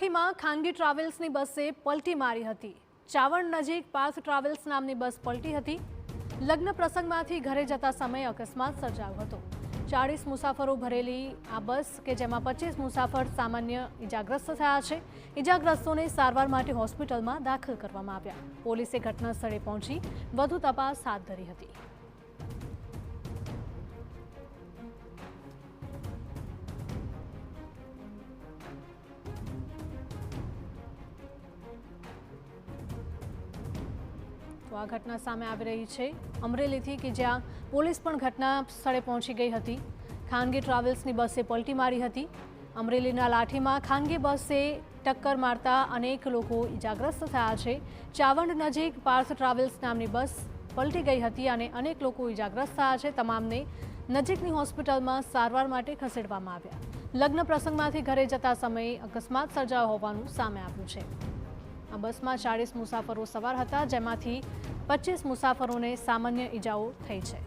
લાઠીમાં ખાનગી ટ્રાવેલ્સની બસે પલટી મારી હતી। ચાવણ નજીક પાર્થ ટ્રાવેલ્સ નામની બસ પલટી હતી। લગ્ન પ્રસંગમાંથી ઘરે જતા સમયે અકસ્માત સર્જાયો હતો। 40 મુસાફરો ભરેલી આ બસ કે જેમાં 25 મુસાફર સામાન્ય ઇજાગ્રસ્ત થયા છે। ઇજાગ્રસ્તોને સારવાર માટે હોસ્પિટલમાં દાખલ કરવામાં આવ્યા। પોલીસે ઘટના સ્થળે પહોંચી વધુ તપાસ હાથ ધરી હતી। તો આ ઘટના સામે આવી રહી છે અમરેલીથી કે જ્યાં પોલીસ પણ ઘટના સ્થળે પહોંચી ગઈ હતી। ખાનગી ટ્રાવેલ્સની બસે પલટી મારી હતી। અમરેલીના લાઠીમાં ખાનગી બસે ટક્કર મારતા અનેક લોકો ઇજાગ્રસ્ત થયા છે। ચાવણ નજીક પાર્થ ટ્રાવેલ્સ નામની બસ પલટી ગઈ હતી અને અનેક લોકો ઇજાગ્રસ્ત થયા છે। તમામને નજીકની હોસ્પિટલમાં સારવાર માટે ખસેડવામાં આવ્યા। લગ્ન પ્રસંગમાંથી ઘરે જતા સમયે અકસ્માત સર્જાયો હોવાનું સામે આવ્યું છે। આ બસમાં 40 મુસાફરો સવાર હતા, જેમાંથી 25 મુસાફરોને સામાન્ય ઈજાઓ થઈ છે।